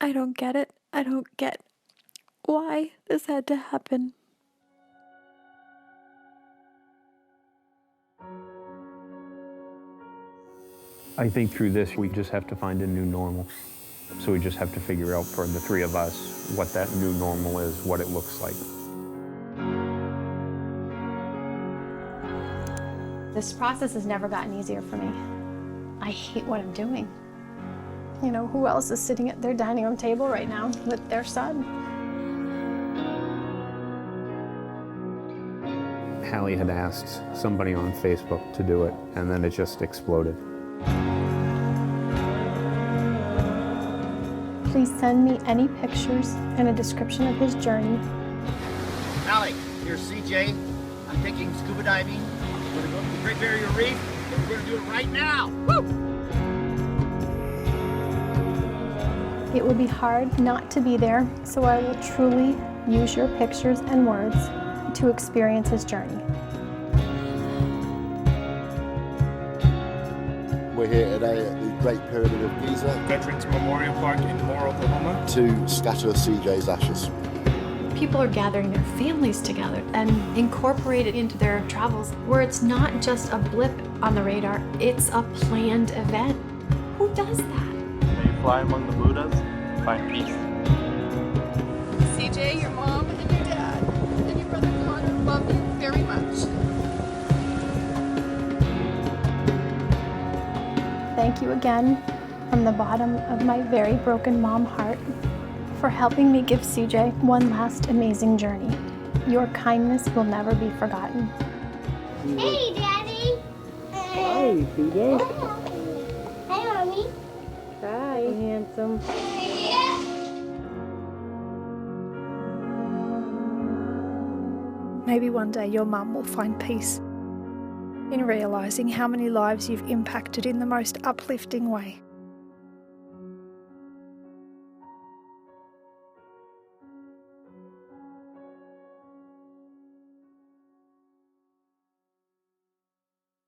I don't get it. I don't get why this had to happen. I think through this, we just have to find a new normal. So we just have to figure out for the three of us what that new normal is, what it looks like. This process has never gotten easier for me. I hate what I'm doing. You know, who else is sitting at their dining room table right now with their son? Hallie had asked somebody on Facebook to do it, and then it just exploded. Please send me any pictures and a description of his journey. Hallie, here's CJ. I'm taking scuba diving. We're gonna go to the Great Barrier Reef, and we're gonna do it right now. Woo! It would be hard not to be there, so I will truly use your pictures and words to experience his journey. We're here today at the Great Pyramid of Giza Veterans Memorial Park in Moore, Oklahoma, to scatter CJ's ashes. People are gathering their families together and incorporate it into their travels, where it's not just a blip on the radar, it's a planned event. Who does that? May you fly among the Buddhas, find peace. CJ, your mom and your dad and your brother Connor love you very much. Thank you again from the bottom of my very broken mom heart for helping me give CJ one last amazing journey. Your kindness will never be forgotten. Hey, Daddy. Hi, CJ. Hi, Mommy. Hi, handsome. Maybe one day your mum will find peace in realising how many lives you've impacted in the most uplifting way.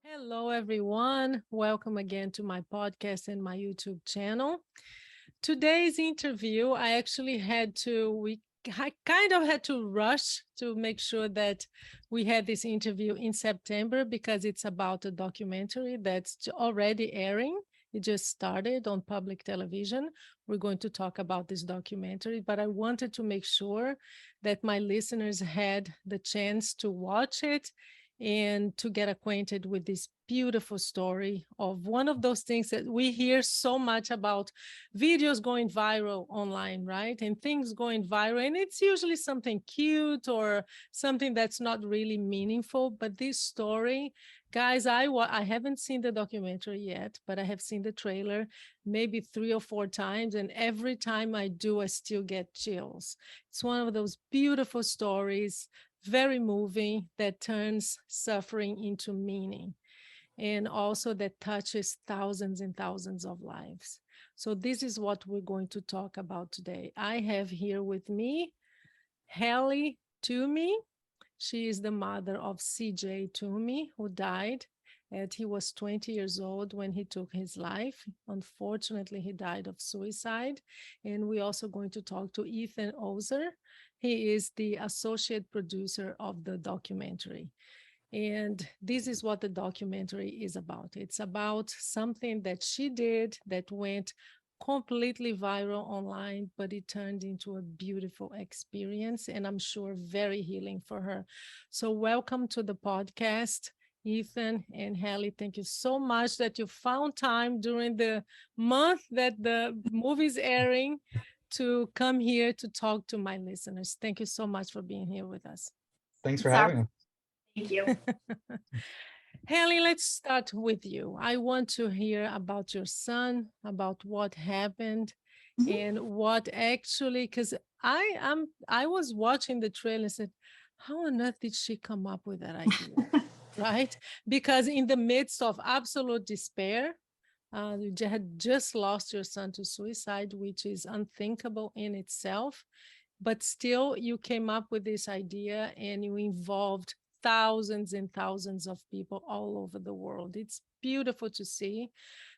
Hello, everyone. Welcome again to my podcast and my YouTube channel. Today's interview, I kind of had to rush to make sure that we had this interview in September because it's about a documentary that's already airing. It just started on public television. We're going to talk about this documentary, but I wanted to make sure that my listeners had the chance to watch it and to get acquainted with this beautiful story of one of those things that we hear so much about, videos going viral online, right? And things going viral, and it's usually something cute or something that's not really meaningful. But this story, guys, I haven't seen the documentary yet, but I have seen the trailer maybe 3 or 4 times, and every time I do, I still get chills. It's one of those beautiful stories, very moving, that turns suffering into meaning, and also that touches thousands and thousands of lives. So this is what we're going to talk about today. I have here with me Hallie Toomey. She is the mother of CJ Toomey, who died he was 20 years old when he took his life. Unfortunately, he died of suicide. And we're also going to talk to Ethan Ozer. He is the associate producer of the documentary. And this is what the documentary is about. It's about something that she did that went completely viral online, but it turned into a beautiful experience, and I'm sure very healing for her. So welcome to the podcast, Ethan and Hallie. Thank you so much that you found time during the month that the movie's airing to come here to talk to my listeners. Thank you so much for being here with us. Thanks for having us. Thank you. Hallie, let's start with you. I want to hear about your son, about what happened, and what actually, because I was watching the trailer and said, how on earth did she come up with that idea? Right? Because in the midst of absolute despair, you had just lost your son to suicide, which is unthinkable in itself, but still you came up with this idea and you involved thousands and thousands of people all over the world. It's beautiful to see.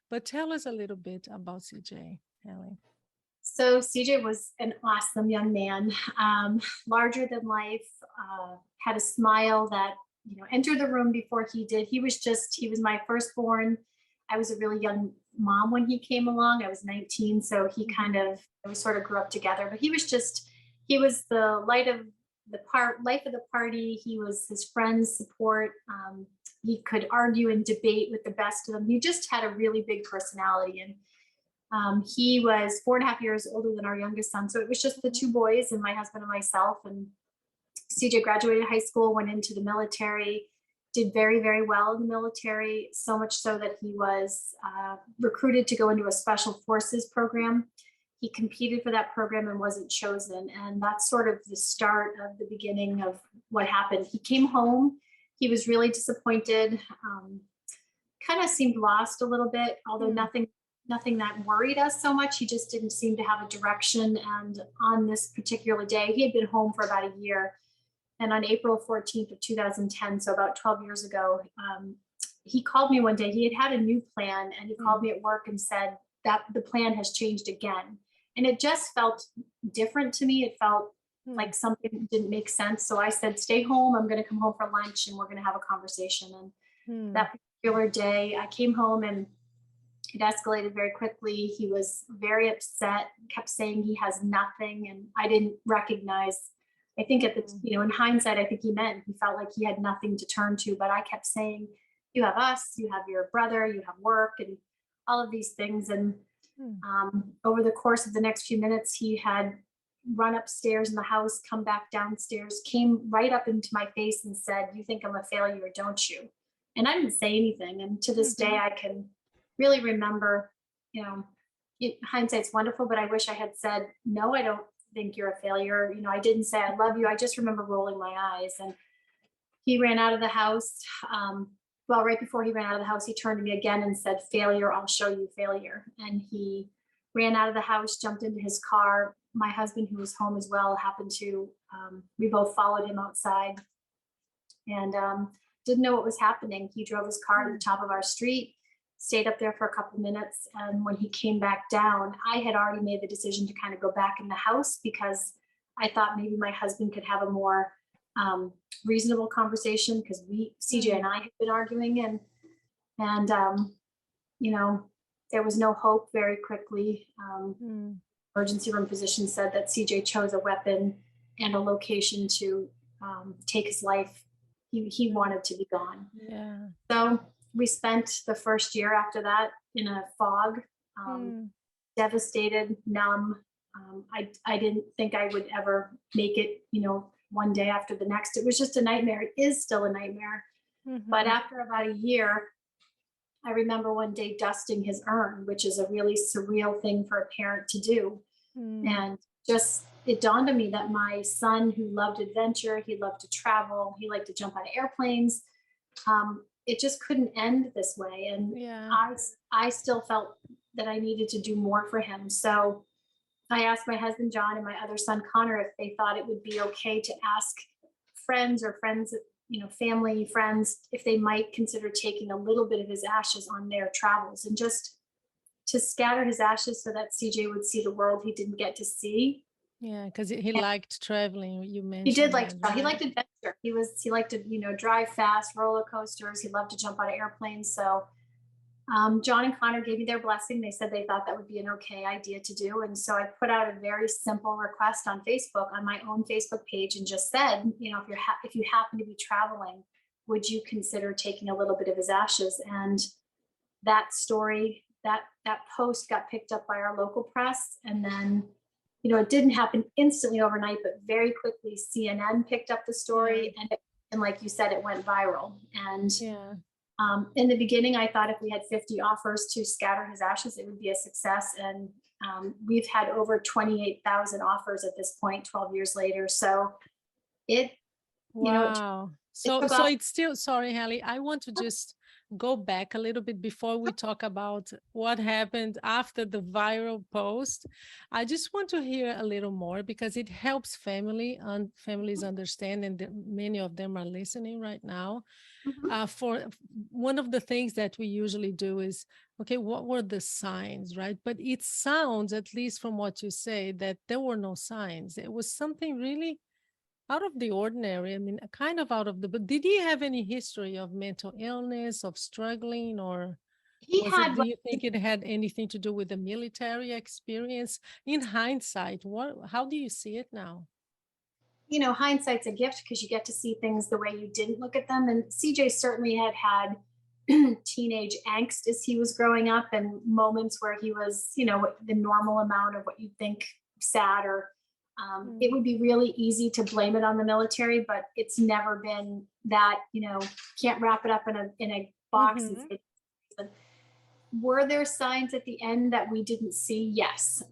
But tell us a little bit about CJ, Hallie. So CJ was an awesome young man, larger than life, had a smile that, entered the room before he did. He was my firstborn. I was a really young mom when he came along. I was 19. So we sort of grew up together, but he was the life of the party. He was his friend's support. He could argue and debate with the best of them. He just had a really big personality. And he was 4.5 years older than our youngest son. So it was just the two boys and my husband and myself. And CJ graduated high school, went into the military, did very, very well in the military, so much so that he was recruited to go into a special forces program. He competed for that program and wasn't chosen. And that's sort of the start of the beginning of what happened. He came home. He was really disappointed, kind of seemed lost a little bit, although nothing that worried us so much. He just didn't seem to have a direction. And on this particular day, he had been home for about a year. And on April 14th of 2010, so about 12 years ago, he called me one day. He had a new plan, and he called me at work and said that the plan has changed again. And it just felt different to me. It felt like something didn't make sense. So I said, stay home. I'm going to come home for lunch and we're going to have a conversation. And that particular day I came home and it escalated very quickly. He was very upset, kept saying he has nothing. And I didn't recognize, I think in hindsight, I think he felt like he had nothing to turn to, but I kept saying, you have us, you have your brother, you have work and all of these things. And over the course of the next few minutes, he had run upstairs in the house, come back downstairs, came right up into my face and said, you think I'm a failure, don't you? And I didn't say anything. And to this day, I can really remember, hindsight's wonderful, but I wish I had said, no, I don't think you're a failure. I didn't say I love you. I just remember rolling my eyes. And he ran out of the house. Well, right before he ran out of the house, he turned to me again and said, failure, I'll show you failure. And he ran out of the house, jumped into his car. My husband, who was home as well, happened to, we both followed him outside and didn't know what was happening. He drove his car to the top of our street, stayed up there for a couple minutes. And when he came back down, I had already made the decision to kind of go back in the house because I thought maybe my husband could have a more reasonable conversation because CJ and I had been arguing and there was no hope very quickly. Emergency room physician said that CJ chose a weapon and a location to take his life. He wanted to be gone. Yeah. So we spent the first year after that in a fog, devastated, numb. I didn't think I would ever make it, one day after the next. It was just a nightmare. It is still a nightmare. But after about a year, I remember one day dusting his urn, which is a really surreal thing for a parent to do. And just, it dawned on me that my son, who loved adventure, he loved to travel, he liked to jump out of airplanes. It just couldn't end this way. And I still felt that I needed to do more for him. So I asked my husband, John, and my other son, Connor, if they thought it would be okay to ask friends, family, friends, if they might consider taking a little bit of his ashes on their travels and just to scatter his ashes so that CJ would see the world he didn't get to see. Yeah, because he liked traveling. You mentioned he did like that, he liked adventure. He liked to drive fast, roller coasters. He loved to jump out of airplanes. So John and Connor gave me their blessing. They said they thought that would be an okay idea to do. And so I put out a very simple request on Facebook, on my own Facebook page, and just said, if you happen to be traveling, would you consider taking a little bit of his ashes? And that story, that post got picked up by our local press. And then, it didn't happen instantly overnight, but very quickly CNN picked up the story. And like you said, it went viral. And in the beginning, I thought if we had 50 offers to scatter his ashes, it would be a success. And we've had over 28,000 offers at this point, 12 years later. So wow. So it's still, sorry, Hallie, I want to just go back a little bit before we talk about what happened after the viral post. I just want to hear a little more because it helps families understand, and many of them are listening right now. For one of the things that we usually do is okay, what were the signs, right? But it sounds, at least from what you say, that there were no signs. It was something really out of the ordinary. I mean, kind of out of the, but did he have any history of mental illness, of struggling, or He was had it, do what, you think it had anything to do with the military experience? In hindsight, how do you see it now? you know, hindsight's a gift because you get to see things the way you didn't look at them. And CJ certainly had teenage angst as he was growing up, and moments where he was, you know, the normal amount of what you'd think sad, or it would be really easy to blame it on the military, but it's never been that, you know, can't wrap it up in a box. Were there signs at the end that we didn't see? Yes.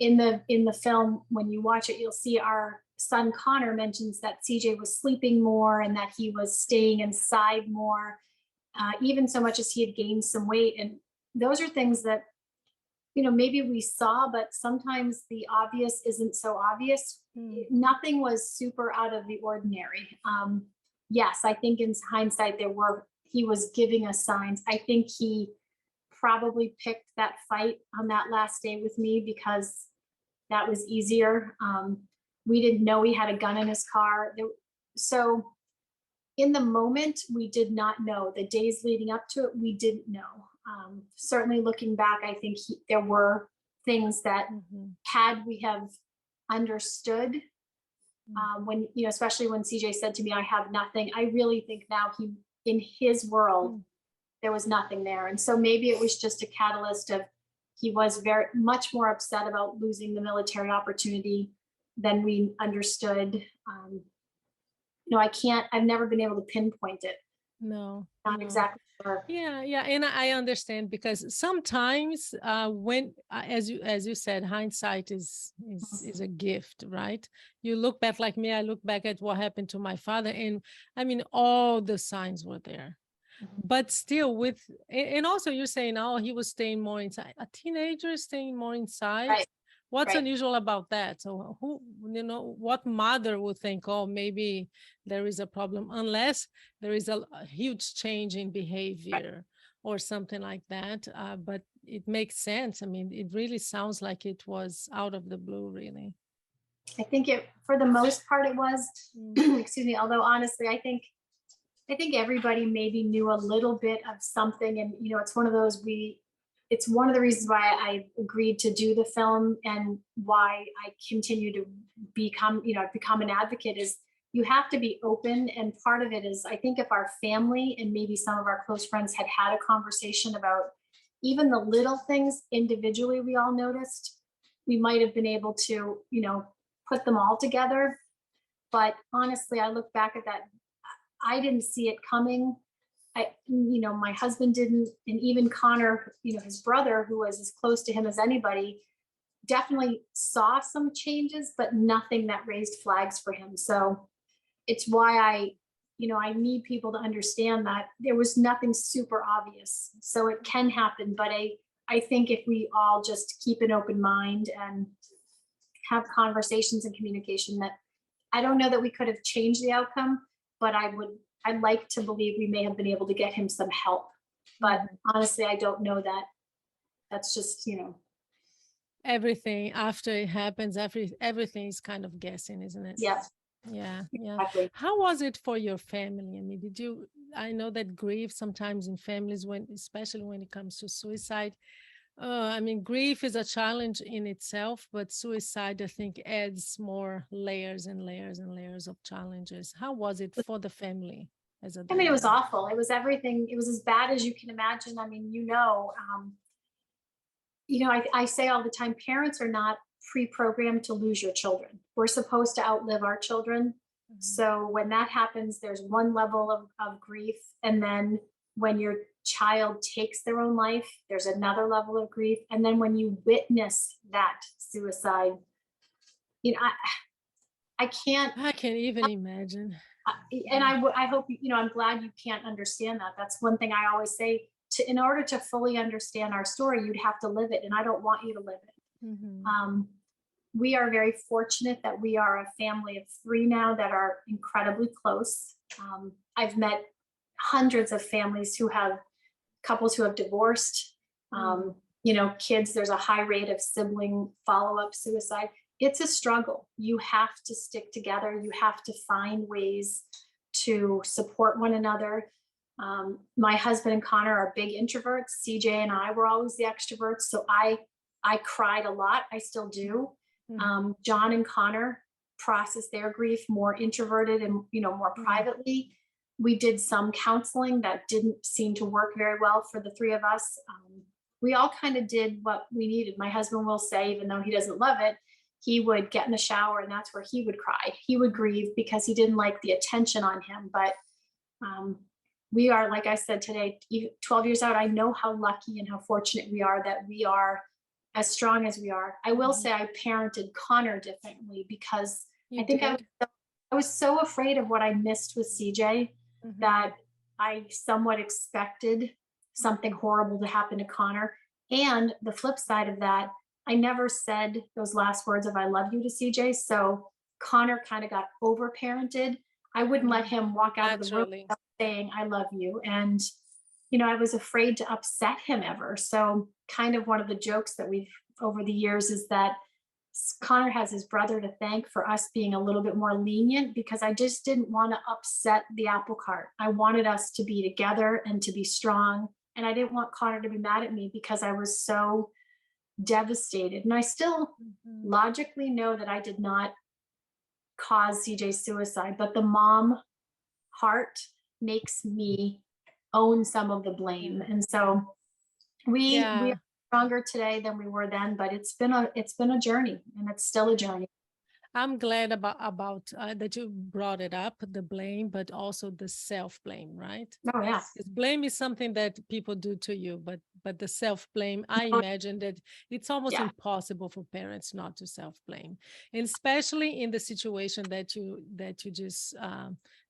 In the film, when you watch it, you'll see our son Connor mentions that CJ was sleeping more and that he was staying inside more, even so much as he had gained some weight. And those are things that, you know, maybe we saw, but sometimes the obvious isn't so obvious. Nothing was super out of the ordinary. Yes, I think in hindsight, he was giving us signs. I think he probably picked that fight on that last day with me because that was easier. We didn't know he had a gun in his car. So in the moment, we did not know. The days leading up to it, we didn't know. Certainly looking back, I think there were things that had we have understood, when, you know, especially when CJ said to me, I have nothing, I really think now in his world, there was nothing there. And so maybe it was just a catalyst of, he was very much more upset about losing the military opportunity than we understood. No, I've never been able to pinpoint it. No, not exactly sure. Yeah, and I understand, because sometimes when, as you said, hindsight is a gift, right? You look back, like me, I look back at what happened to my father, and I mean, all the signs were there. But still, and also you're saying, oh, he was staying more inside. A teenager staying more inside. Right. What's unusual about that? So what mother would think, oh, maybe there is a problem, unless there is a huge change in behavior or something like that. But it makes sense. I mean, it really sounds like it was out of the blue, really. I think for the most part, it was, excuse me, although honestly, I think everybody maybe knew a little bit of something. And, you know, it's one of those, it's one of the reasons why I agreed to do the film, and why I continue to become an advocate, is you have to be open. And part of it is, I think if our family and maybe some of our close friends had a conversation about even the little things individually we all noticed, we might have been able to, you know, put them all together. But honestly, I look back at that, I didn't see it coming. My husband didn't, and even Connor, you know, his brother, who was as close to him as anybody, definitely saw some changes, but nothing that raised flags for him. So it's why I need people to understand that there was nothing super obvious. So it can happen, but I think if we all just keep an open mind and have conversations and communication, that I don't know that we could have changed the outcome, but I'd like to believe we may have been able to get him some help. But honestly, I don't know that. That's just, you know. Everything after it happens, everything is kind of guessing, isn't it? Yeah. Yeah. Exactly. How was it for your family? I mean, I know that grief sometimes in families, especially when it comes to suicide, I mean, grief is a challenge in itself, but suicide, I think, adds more layers and layers and layers of challenges. How was it for the family? I mean, it was awful. It was everything. It was as bad as you can imagine. I mean, I say all the time, parents are not pre-programmed to lose your children. We're supposed to outlive our children. So when that happens, there's one level of grief. And then when your child takes their own life, there's another level of grief. And then when you witness that suicide, you know, I can't even imagine. And I hope, I'm glad you can't understand that. That's one thing I always say, in order to fully understand our story, you'd have to live it. And I don't want you to live it. We are very fortunate that we are a family of 3 now that are incredibly close. I've met hundreds of families who have couples who have divorced, you know, kids, there's a high rate of sibling follow-up suicide. It's a struggle. You have to stick together. You have to find ways to support one another. My husband and Connor are big introverts. CJ and I were always the extroverts. So I cried a lot. I still do. John and Connor process their grief more introverted and, you know, more privately. We did some counseling that didn't seem to work very well for the three of us. We all kind of did what we needed. My husband will say, even though he doesn't love it, he would get in the shower and that's where he would cry. He would grieve because he didn't like the attention on him. But we are, like I said today, 12 years out, I know how lucky and how fortunate we are that we are as strong as we are. I will say I parented Connor differently because I think I was so afraid of what I missed with CJ that I somewhat expected something horrible to happen to Connor. And the flip side of that, I never said those last words of I love you to CJ. So Connor kind of got over parented. I wouldn't let him walk out of the room without saying I love you. And, you know, I was afraid to upset him ever. So kind of one of the jokes that we've over the years is that Connor has his brother to thank for us being a little bit more lenient because I just didn't want to upset the apple cart. I wanted us to be together and to be strong. And I didn't want Connor to be mad at me because I was so devastated. And I still logically know that I did not cause CJ's suicide, but the mom heart makes me own some of the blame. And so we are stronger today than we were then, but it's been a journey and it's still a journey. I'm glad about that you brought it up, the blame, but also the self-blame, right? Oh, yeah. Because blame is something that people do to you, but the self-blame, I imagine that it's almost impossible for parents not to self-blame, and especially in the situation that you just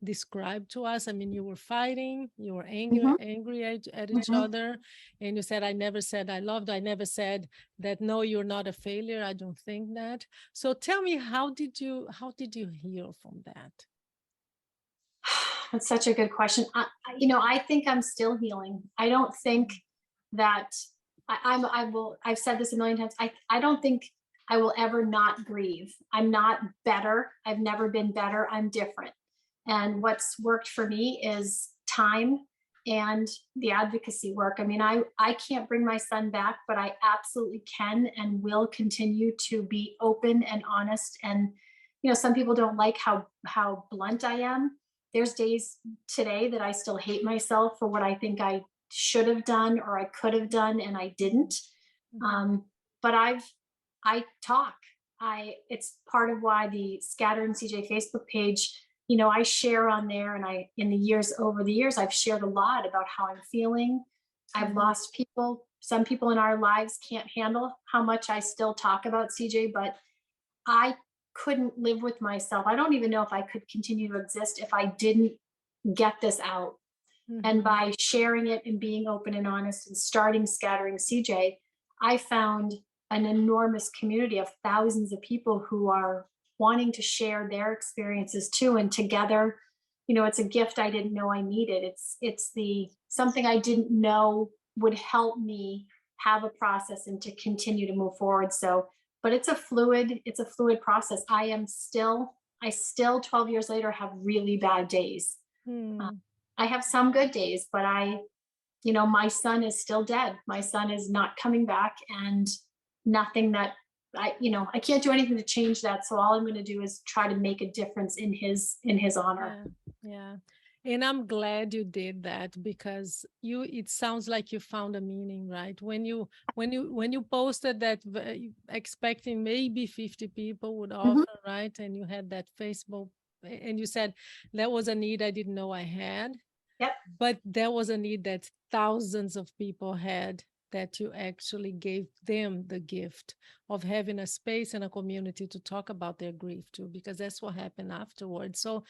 described to us. I mean, you were fighting, you were angry at each other, and you said, I never said I loved, I never said that, no, you're not a failure. I don't think that. So tell me, how did you heal from that? That's such a good question. I think I'm still healing. I don't think that I've said this a million times. I don't think I will ever not grieve. I'm not better. I've never been better. I'm different. And what's worked for me is time and the advocacy work. I mean, I can't bring my son back, but I absolutely can and will continue to be open and honest. And, you know, some people don't like how blunt I am. There's days today that I still hate myself for what I think I should have done or I could have done and I didn't. But I talk. It's part of why the Scattering CJ Facebook page, you know, I share on there, and over the years, I've shared a lot about how I'm feeling. I've lost people. Some people in our lives can't handle how much I still talk about CJ, but I couldn't live with myself. I don't even know if I could continue to exist if I didn't get this out. And by sharing it and being open and honest and starting Scattering CJ, I found an enormous community of thousands of people who are wanting to share their experiences too. And together, you know, it's a gift I didn't know I needed. It's something I didn't know would help me have a process and to continue to move forward. So, but it's a fluid process. I still 12 years later have really bad days. I have some good days, but my son is still dead. My son is not coming back, and nothing that I can't do anything to change that. So all I'm going to do is try to make a difference in his honor. Yeah. And I'm glad you did that, because it sounds like you found a meaning, right? When you posted that, expecting maybe 50 people would offer, right? And you had that Facebook, and you said that was a need I didn't know I had. Yep. But there was a need that thousands of people had, that you actually gave them the gift of having a space and a community to talk about their grief too, because that's what happened afterwards. So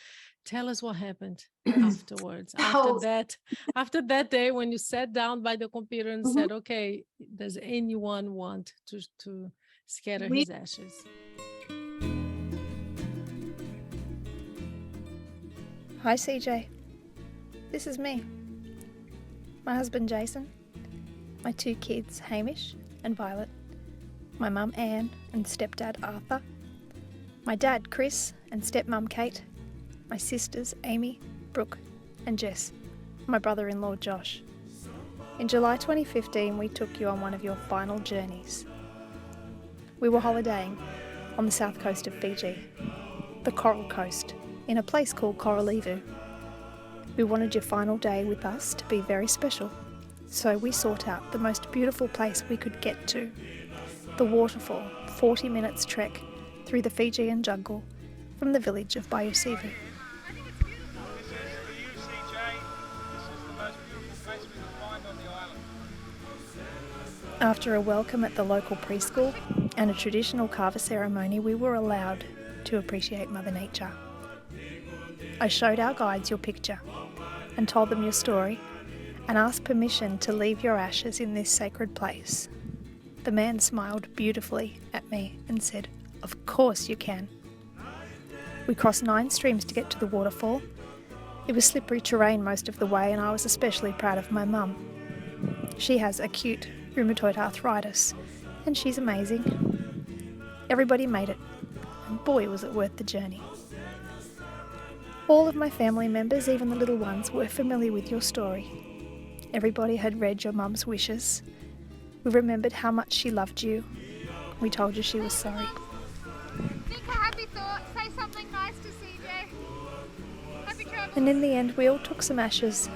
tell us what happened afterwards. After that day when you sat down by the computer and said, okay, does anyone want to scatter his ashes? Hi, CJ. This is me. my husband Jason, my 2 kids Hamish and Violet, my mum Anne and stepdad Arthur, my dad Chris and stepmum Kate, my sisters Amy, Brooke and Jess, my brother-in-law Josh. In July 2015 we took you on one of your final journeys. We were holidaying on the south coast of Fiji, the Coral Coast, in a place called Koralivu. We wanted your final day with us to be very special, so we sought out the most beautiful place we could get to, the waterfall, 40 minutes trek through the Fijian jungle from the village of Bayusivu. I think it's beautiful. This is for you, CJ. This is the most beautiful place we can find on the island. After a welcome at the local preschool and a traditional kava ceremony, we were allowed to appreciate Mother Nature. I showed our guides your picture and told them your story and asked permission to leave your ashes in this sacred place. The man smiled beautifully at me and said, "Of course you can." We crossed 9 streams to get to the waterfall. It was slippery terrain most of the way, and I was especially proud of my mum. She has acute rheumatoid arthritis, and she's amazing. Everybody made it, and boy was it worth the journey. All of my family members, even the little ones, were familiar with your story. Everybody had read your mum's wishes. We remembered how much she loved you. We told you she was sorry. Think a happy thought. Say something nice to CJ. Happy travels. And in the end, we all took some ashes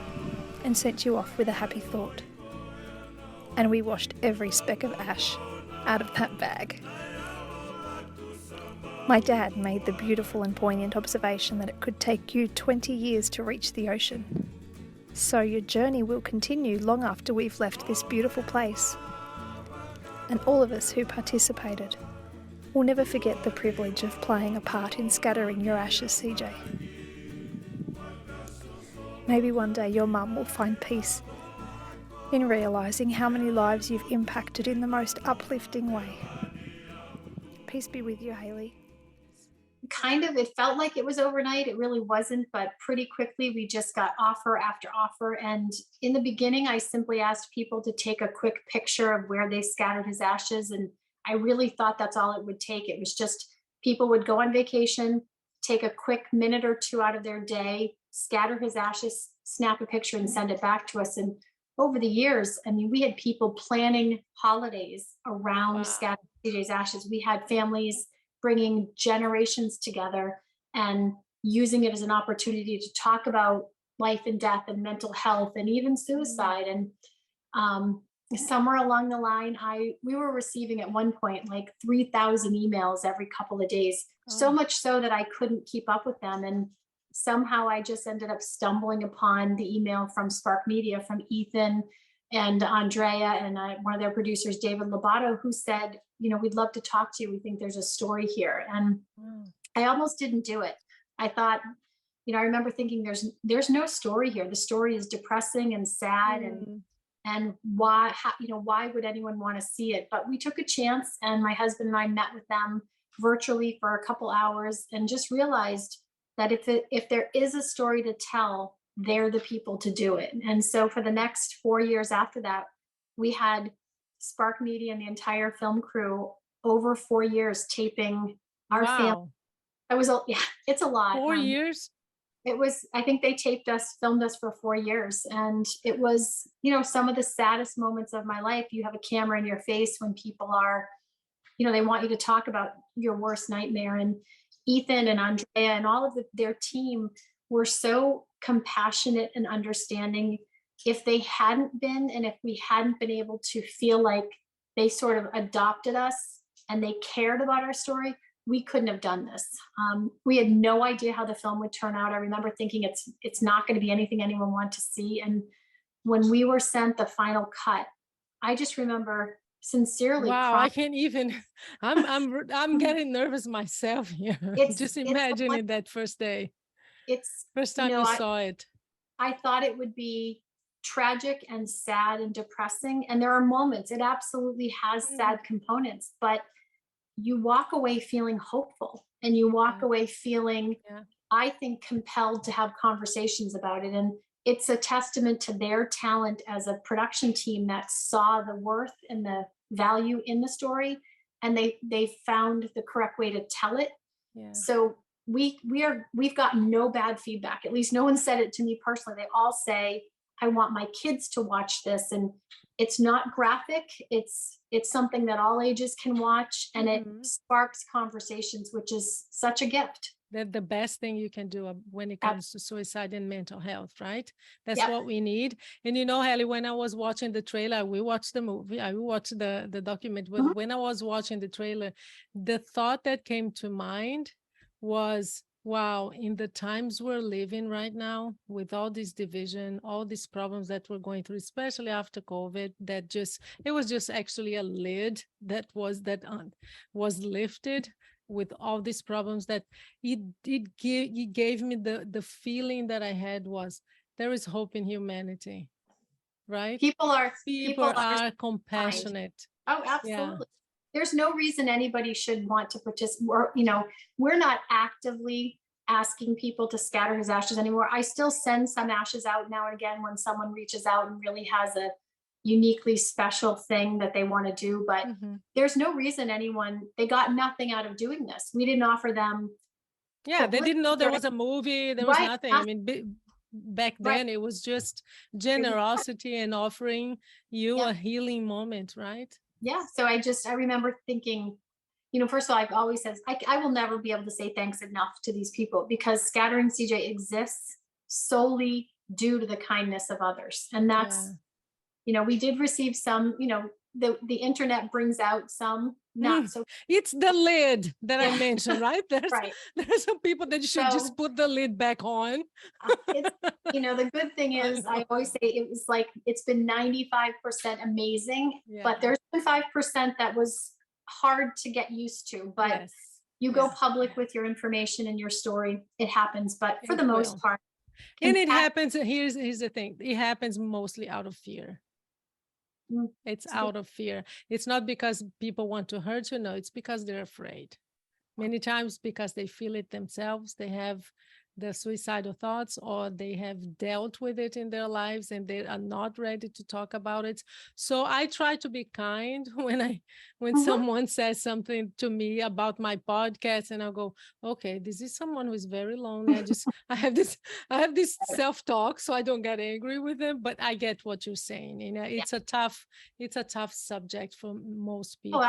and sent you off with a happy thought. And we washed every speck of ash out of that bag. My dad made the beautiful and poignant observation that it could take you 20 years to reach the ocean. So your journey will continue long after we've left this beautiful place. And all of us who participated will never forget the privilege of playing a part in scattering your ashes, CJ. Maybe one day your mum will find peace in realising how many lives you've impacted in the most uplifting way. Peace be with you, Haley. It felt like it was overnight. It really wasn't, but pretty quickly we just got offer after offer. And in the beginning, I simply asked people to take a quick picture of where they scattered his ashes. And I really thought that's all it would take. It was just people would go on vacation, take a quick minute or 2 out of their day, scatter his ashes, snap a picture and send it back to us. And over the years, I mean, we had people planning holidays around scattering CJ's ashes. We had families bringing generations together and using it as an opportunity to talk about life and death and mental health and even suicide. And somewhere along the line, we were receiving at one point like 3,000 emails every couple of days, so much so that I couldn't keep up with them. And somehow I just ended up stumbling upon the email from Spark Media, from Ethan and Andrea and one of their producers, David Lobato, who said, we'd love to talk to you. We think there's a story here. And I almost didn't do it. I thought, I remember thinking there's no story here. The story is depressing and sad and why would anyone want to see it? But we took a chance, and my husband and I met with them virtually for a couple hours and just realized that if there is a story to tell, they're the people to do it. And so for the next 4 years after that, we had Spark Media and the entire film crew over 4 years taping our film. It's a lot. 4 years? It was, I think they filmed us for 4 years. And it was, some of the saddest moments of my life. You have a camera in your face when people are, they want you to talk about your worst nightmare. And Ethan and Andrea and all of their team were so compassionate and understanding. If they hadn't been, and if we hadn't been able to feel like they sort of adopted us and they cared about our story, we couldn't have done this. We had no idea how the film would turn out. I remember thinking it's not going to be anything anyone wanted to see. And when we were sent the final cut, I just remember sincerely wow, crying. I can't even, I'm getting nervous myself here. Just imagining that first day. First time you saw it. I thought it would be tragic and sad and depressing. And there are moments, it absolutely has sad components, but you walk away feeling hopeful, and you walk away feeling, I think, compelled to have conversations about it. And it's a testament to their talent as a production team that saw the worth and the value in the story, and they found the correct way to tell it. Yeah. So we've gotten no bad feedback. At least no one said it to me personally. They all say, I want my kids to watch this, and it's not graphic. It's something that all ages can watch, and it sparks conversations, which is such a gift. That the best thing you can do when it comes to suicide and mental health, right? That's Yep. what we need. And you know, Hallie, when I was watching the trailer, we watched the movie, I watched the document, but when I was watching the trailer, the thought that came to mind was, wow, in the times we're living right now, with all this division, all these problems that we're going through, especially after COVID, that it was just actually a lid that was lifted with all these problems, that it gave me the feeling that I had was there is hope in humanity, right? People are compassionate. Oh, absolutely. Yeah. There's no reason anybody should want to participate. Or, we're not actively asking people to scatter his ashes anymore. I still send some ashes out now and again when someone reaches out and really has a uniquely special thing that they want to do, but there's no reason they got nothing out of doing this. We didn't offer them. Yeah, they didn't know there was a movie. There was nothing. I mean, back then it was just generosity and offering you a healing moment, right? Yeah. So I remember thinking, first of all, I've always said, I will never be able to say thanks enough to these people, because Scattering CJ exists solely due to the kindness of others. And that's, we did receive some, the internet brings out some not so. It's the lid that I mentioned, right? Right. There's some people that should just put the lid back on. The good thing is, I always say it's been 95% amazing, but there's been 5% that was hard to get used to. But you go public with your information and your story, it happens. But for the most part, and it happens. Here's the thing: it happens mostly out of fear. It's out of fear. It's not because people want to hurt you. No, it's because they're afraid. Many times because they feel it themselves. They have the suicidal thoughts, or they have dealt with it in their lives and they are not ready to talk about it. So I try to be kind when someone says something to me about my podcast, and I'll go, okay, this is someone who is very lonely. I have this self-talk, so I don't get angry with them, but I get what you're saying. It's a tough subject for most people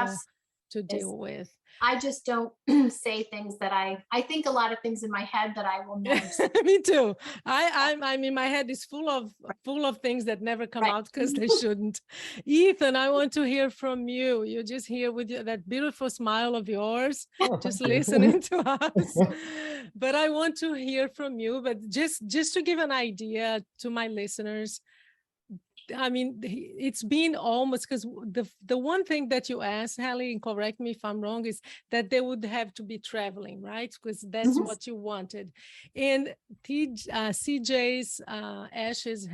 to deal with. I just don't say things that I think a lot of things in my head that I will never say. Me too. I mean, my head is full of things that never come out because they shouldn't. Ethan, I want to hear from you. You're just here with that beautiful smile of yours, just listening to us. But I want to hear from you, but just to give an idea to my listeners, I mean, it's been almost, because the one thing that you asked, Hallie, and correct me if I'm wrong, is that they would have to be traveling, right? Because that's what you wanted. And CJ's ashes,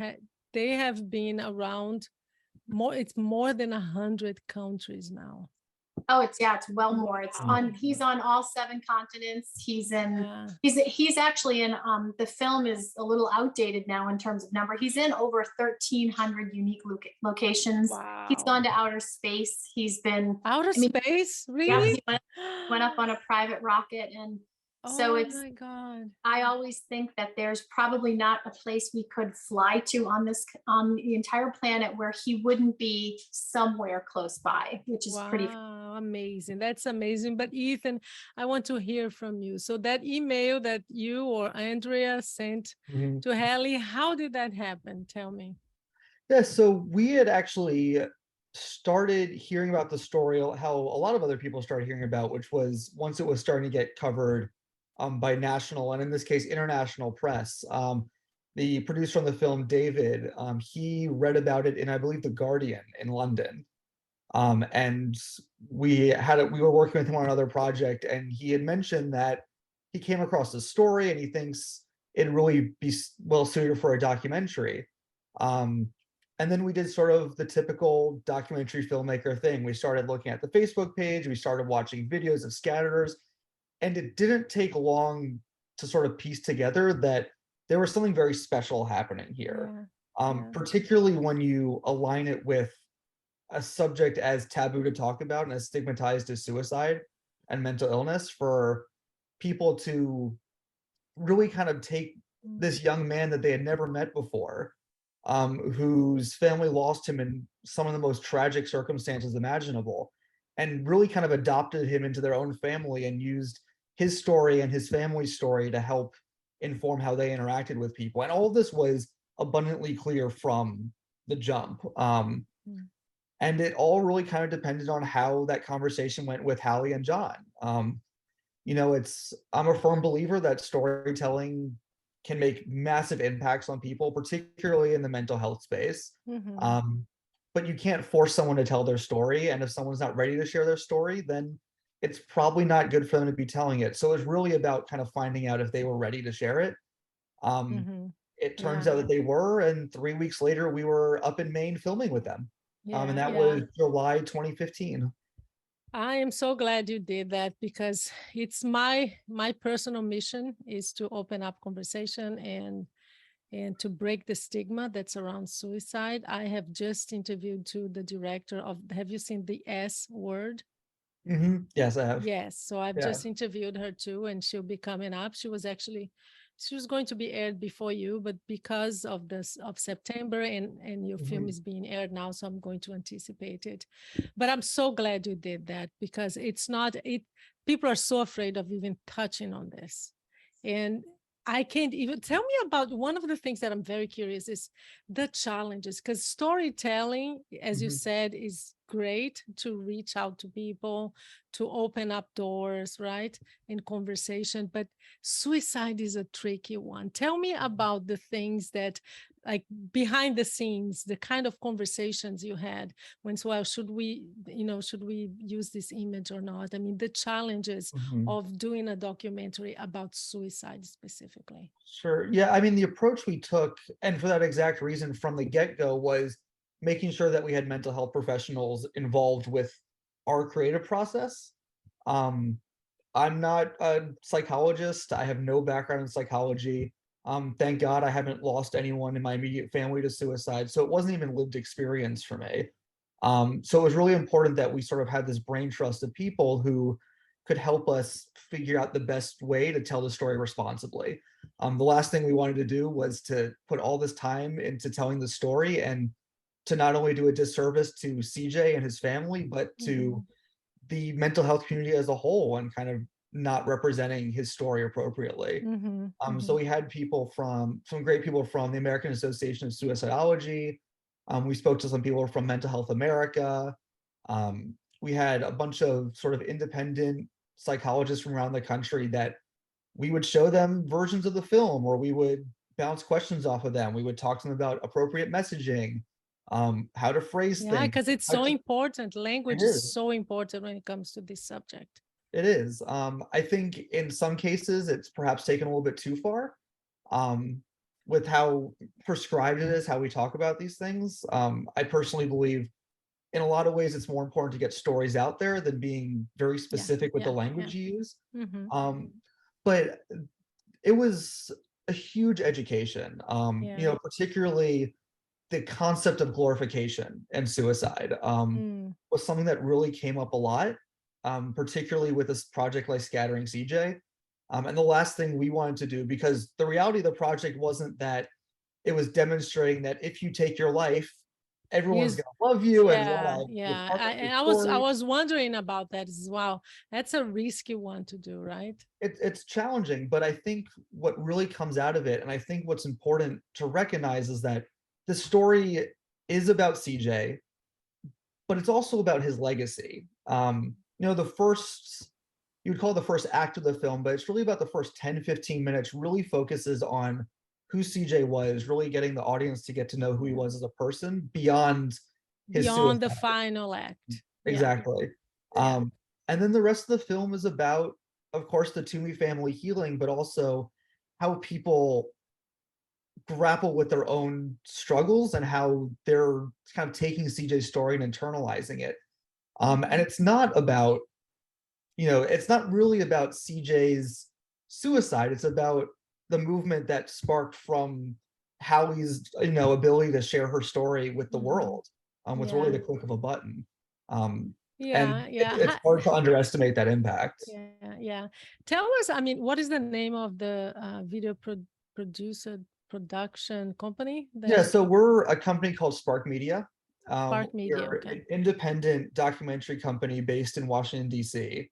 they have been around it's more than 100 countries now. Oh, it's well more. He's on all 7 continents. He's actually in, the film is a little outdated now in terms of number. He's in over 1,300 unique locations. Wow. He's gone to outer space. He's been space, really? Yeah, he went up on a private rocket, and so my God. I always think that there's probably not a place we could fly to on the entire planet where he wouldn't be somewhere close by, which is pretty amazing. That's amazing. But Ethan, I want to hear from you. So that email that you or Andrea sent to Hallie, how did that happen? Tell me. Yeah, so we had actually started hearing about the story, how a lot of other people started hearing about, which was once it was starting to get covered by national, and in this case, international press. The producer on the film, David, he read about it in, I believe, The Guardian in London. And we were working with him on another project, and he had mentioned that he came across this story and he thinks it'd really be well suited for a documentary. And then we did sort of the typical documentary filmmaker thing. We started looking at the Facebook page, we started watching videos of scatterers, and it didn't take long to sort of piece together that there was something very special happening here. Yeah. Particularly when you align it with a subject as taboo to talk about and as stigmatized as suicide and mental illness, for people to really kind of take this young man that they had never met before, whose family lost him in some of the most tragic circumstances imaginable, and really kind of adopted him into their own family and used his story and his family's story to help inform how they interacted with people. And all of this was abundantly clear from the jump. And it all really kind of depended on how that conversation went with Hallie and John. You know, I'm a firm believer that storytelling can make massive impacts on people, particularly in the mental health space. But you can't force someone to tell their story. And if someone's not ready to share their story, then it's probably not good for them to be telling it. So it's really about kind of finding out if they were ready to share it. It turns out that they were, and 3 weeks later, we were up in Maine filming with them. And that was July 2015. I am so glad you did that, because it's my personal mission is to open up conversation and to break the stigma that's around suicide. I have just interviewed the director of, have you seen The S Word? Yes, I have. Yes, so I've just interviewed her too, and she'll be coming up. She was going to be aired before you, but because of September and your film is being aired now, so I'm going to anticipate it. But I'm so glad you did that, because people are so afraid of even touching on this. And I can't even tell me about one of the things that I'm very curious is the challenges, because storytelling, as you said, is great to reach out to people, to open up doors, right, in conversation. But suicide is a tricky one. Tell me about the things that, like behind the scenes, the kind of conversations you had when, well, should we use this image or not? I mean, the challenges of doing a documentary about suicide specifically. Sure. Yeah. I mean, the approach we took, and for that exact reason from the get-go, was making sure that we had mental health professionals involved with our creative process. I'm not a psychologist. I have no background in psychology. Thank God I haven't lost anyone in my immediate family to suicide, so it wasn't even lived experience for me. So it was really important that we sort of had this brain trust of people who could help us figure out the best way to tell the story responsibly. The last thing we wanted to do was to put all this time into telling the story and to not only do a disservice to CJ and his family, but to the mental health community as a whole, and kind of not representing his story appropriately. So we had some great people from the American Association of Suicidology. We spoke to some people from Mental Health America. We had a bunch of sort of independent psychologists from around the country that we would show them versions of the film, or we would bounce questions off of them. We would talk to them about appropriate messaging, how to phrase things. Yeah, because it's so important. Language is so important when it comes to this subject. It is. I think in some cases it's perhaps taken a little bit too far, with how prescribed it is, how we talk about these things. I personally believe in a lot of ways it's more important to get stories out there than being very specific with the language you use. But it was a huge education, particularly the concept of glorification and suicide was something that really came up a lot, particularly with this project like Scattering CJ. And the last thing we wanted to do, because the reality of the project wasn't that it was demonstrating that if you take your life, everyone's going to love you. I was wondering about that as well. That's a risky one to do, right? It's challenging, but I think what really comes out of it, and I think what's important to recognize, is that the story is about CJ, but it's also about his legacy. You would call it the first act of the film, but it's really about the first 10-15 minutes really focuses on who CJ was, really getting the audience to get to know who he was as a person beyond the final act. Exactly. And then the rest of the film is about, of course, the Toomey family healing, but also how people grapple with their own struggles and how they're kind of taking CJ's story and internalizing it. And it's not about, it's not really about CJ's suicide. It's about the movement that sparked from Hallie's, ability to share her story with the world, with really the click of a button. And it's hard to underestimate that impact. Yeah. Tell us, I mean, what is the name of the video production company? Yeah, so we're a company called Spark Media. Spark Media, we're an independent documentary company based in Washington, D.C.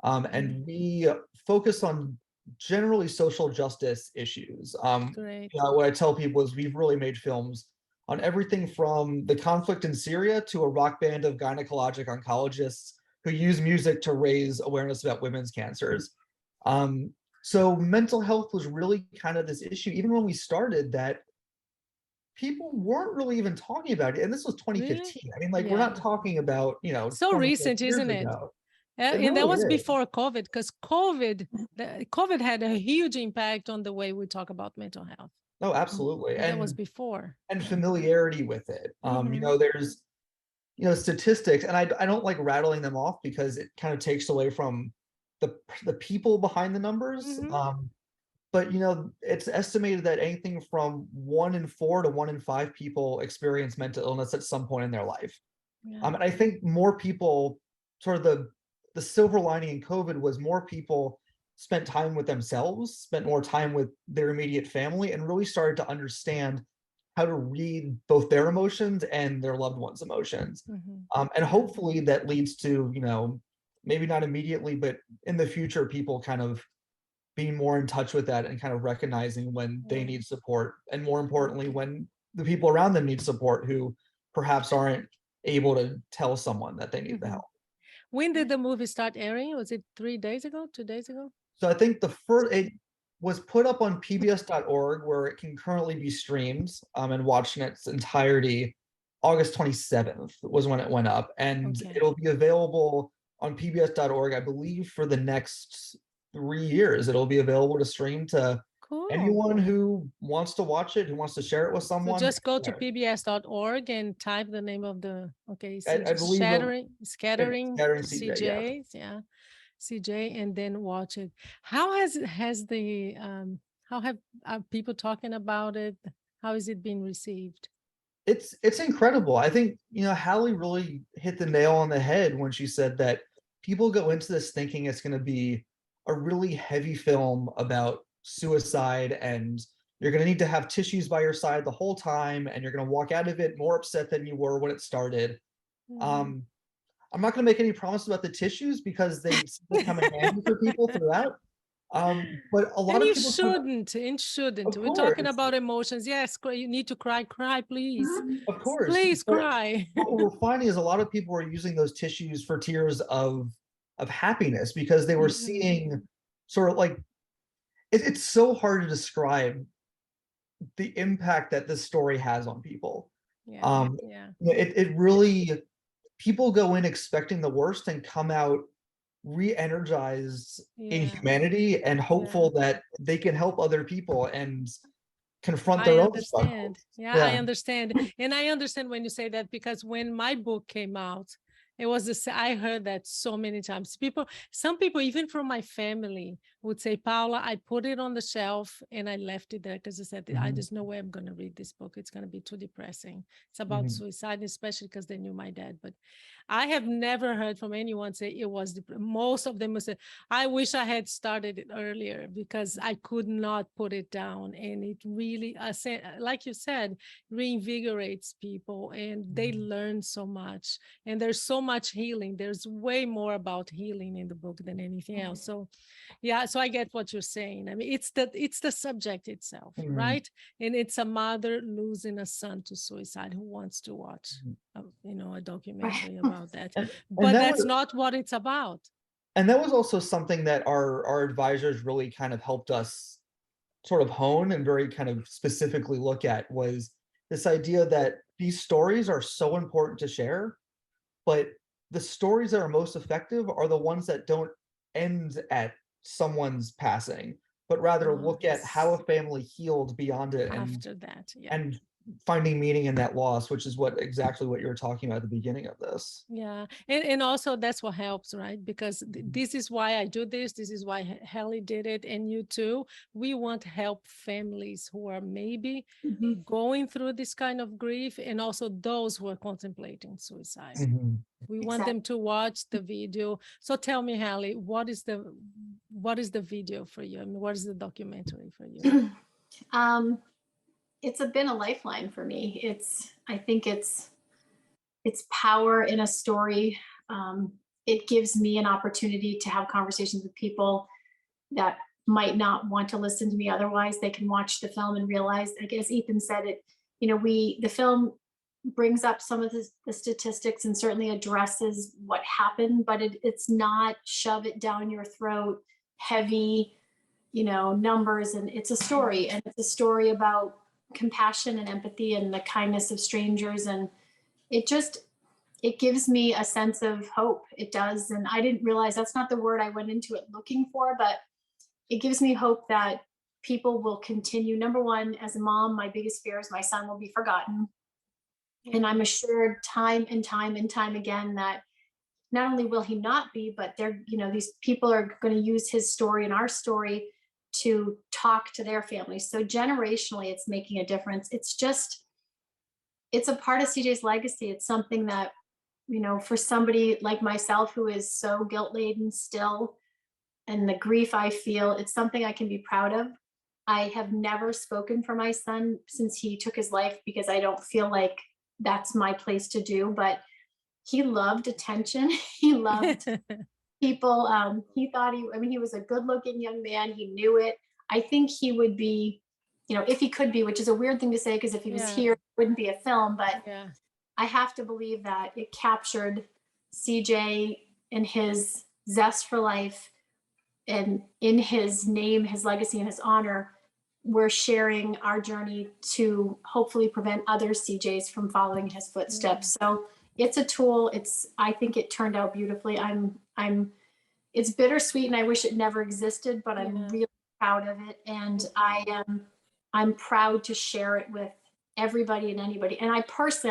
And we focus on generally social justice issues. Great. What I tell people is we've really made films on everything from the conflict in Syria to a rock band of gynecologic oncologists who use music to raise awareness about women's cancers. So mental health was really kind of this issue, even when we started, that people weren't really even talking about it. And this was 2015. Really? I mean, like, we're not talking about, so recent, isn't it? And really that was is. before COVID, because COVID had a huge impact on the way we talk about mental health. Oh, absolutely. And that was before. And familiarity with it. There's, statistics, and I don't like rattling them off because it kind of takes away from the people behind the numbers. But it's estimated that anything from 1 in 4 to 1 in 5 people experience mental illness at some point in their life. And I think more people, sort of the silver lining in COVID was more people spent time with themselves, spent more time with their immediate family, and really started to understand how to read both their emotions and their loved ones' emotions. And hopefully that leads to, maybe not immediately, but in the future, people kind of being more in touch with that and kind of recognizing when they need support, and more importantly, when the people around them need support who perhaps aren't able to tell someone that they need the help. When did the movie start airing? Was it 3 days ago, 2 days ago? So I think it was put up on pbs.org, where it can currently be streamed and watched in its entirety. August 27th was when it went up, and it'll be available on pbs.org, I believe, for the next 3 years. It'll be available to stream to anyone who wants to watch it, who wants to share it with someone. So just go to pbs.org and type the name of the I believe scattering CJ, CJs, CJ, and then watch it. How has the are people talking about it? How is it being received? It's incredible. I think Hallie really hit the nail on the head when she said that people go into this thinking it's going to be a really heavy film about suicide, and you're going to need to have tissues by your side the whole time, and you're going to walk out of it more upset than you were when it started. I'm not going to make any promises about the tissues because they come in handy for people throughout. But a lot of people shouldn't. We're talking about emotions. Yes, you need to cry, please. Of course. Please cry. What we're finding is a lot of people are using those tissues for tears of happiness, because they were seeing sort of like, it's so hard to describe the impact that this story has on people. It really, people go in expecting the worst and come out re-energized in humanity and hopeful that they can help other people and confront their own struggles. I understand. And I understand when you say that, because when my book came out, it was I heard that so many times. Some people, even from my family, would say, Paula, I put it on the shelf and I left it there because I said, I just no way I'm going to read this book. It's going to be too depressing. It's about suicide, especially because they knew my dad. But I have never heard from anyone say it was most of them would say, I wish I had started it earlier because I could not put it down. And it really, like you said, reinvigorates people, and they learn so much. And there's so much healing. There's way more about healing in the book than anything else. So so I get what you're saying. I mean, it's the subject itself, right? And it's a mother losing a son to suicide who wants to watch a documentary about that. But that's not what it's about. And that was also something that our advisors really kind of helped us sort of hone and very kind of specifically look at, was this idea that these stories are so important to share, but the stories that are most effective are the ones that don't end at someone's passing, but rather look at how a family healed beyond it after that, and finding meaning in that loss, which is exactly what you were talking about at the beginning of this. Yeah, and also that's what helps, right? Because this is why I do this. This is why Hallie did it, and you too. We want to help families who are maybe going through this kind of grief, and also those who are contemplating suicide. We want them to watch the video. So tell me, Hallie, what is the video for you? I mean, what is the documentary for you? It's been a lifeline for me. I think it's power in a story. It gives me an opportunity to have conversations with people that might not want to listen to me otherwise. They can watch the film and realize, I guess Ethan said it, the film brings up some of the statistics and certainly addresses what happened, but it's not shove it down your throat, heavy, numbers. And it's a story, and it's a story about compassion and empathy and the kindness of strangers. And it gives me a sense of hope. It does. And I didn't realize that's not the word I went into it looking for, but it gives me hope that people will continue. Number one, as a mom, my biggest fear is my son will be forgotten. And I'm assured time and time and time again that not only will he not be, but these people are going to use his story and our story to talk to their families. So generationally, it's making a difference. It's a part of CJ's legacy. It's something that, for somebody like myself who is so guilt-laden still, and the grief I feel, it's something I can be proud of. I have never spoken for my son since he took his life because I don't feel like that's my place to do, but he loved attention. He loved people. He thought he was a good-looking young man. He knew it. I think he would be, if he could be, which is a weird thing to say because if he was here, it wouldn't be a film, but I have to believe that it captured CJ and his zest for life, and in his name, his legacy, and his honor, we're sharing our journey to hopefully prevent other CJs from following his footsteps. So it's a tool. I think it turned out beautifully. It's bittersweet and I wish it never existed, but I'm really proud of it. And I'm proud to share it with everybody and anybody. And I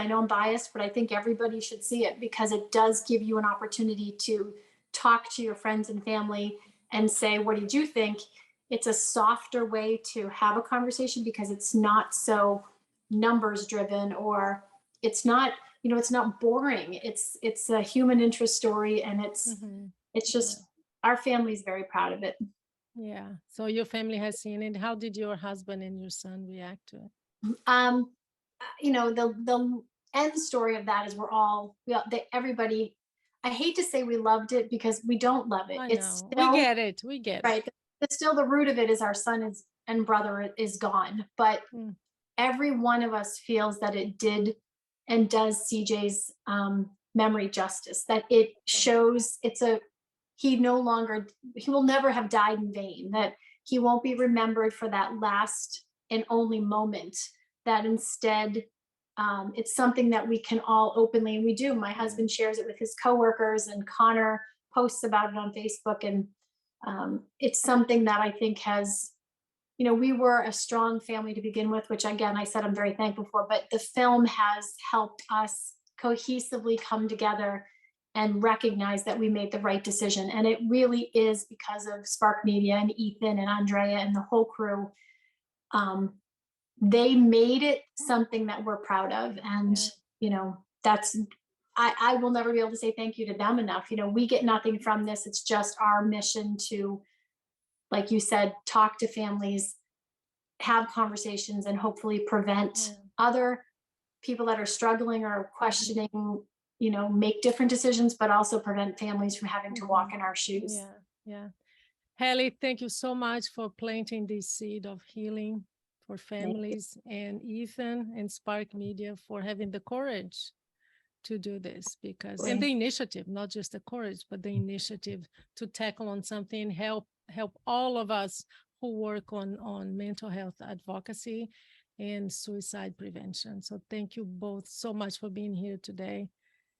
know I'm biased, but I think everybody should see it because it does give you an opportunity to talk to your friends and family and say, what did you think? It's a softer way to have a conversation because it's not so numbers driven, or it's not, it's not boring. It's a human interest story, and it's just, our family's very proud of it. Yeah. So your family has seen it. How did your husband and your son react to it? The end story of that is everybody, I hate to say we loved it because we don't love it. We get it. Right. It's still, the root of it is our son and brother is gone, but every one of us feels that it did and does CJ's memory justice, that it shows he will never have died in vain, that he won't be remembered for that last and only moment, that instead it's something that we can all openly, and we do. My husband shares it with his coworkers, and Connor posts about it on Facebook. And it's something that I think has, we were a strong family to begin with, which again, I said I'm very thankful for, but the film has helped us cohesively come together and recognize that we made the right decision. And it really is because of Spark Media and Ethan and Andrea and the whole crew. They made it something that we're proud of. And, I will never be able to say thank you to them enough. We get nothing from this. It's just our mission to, like you said, talk to families, have conversations, and hopefully prevent other people that are struggling or questioning, make different decisions, but also prevent families from having to walk in our shoes. Yeah. Hallie, thank you so much for planting this seed of healing for families, and Ethan and Spark Media for having the courage to do this, and the initiative, not just the courage, but the initiative to tackle on something, help all of us who work on mental health advocacy and suicide prevention. So thank you both so much for being here today.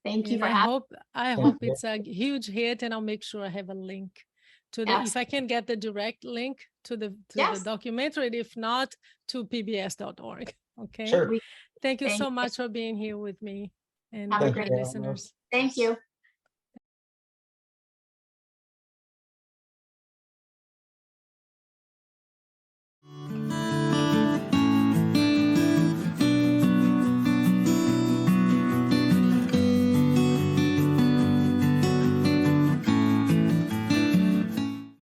Thank you. I hope it's a huge hit, and I'll make sure I have a link to if I can get the direct link to the documentary, if not, to pbs.org. Okay. Sure. Thank you Thank so you. much for being here with me and Have a with great the day. listeners. Thank you.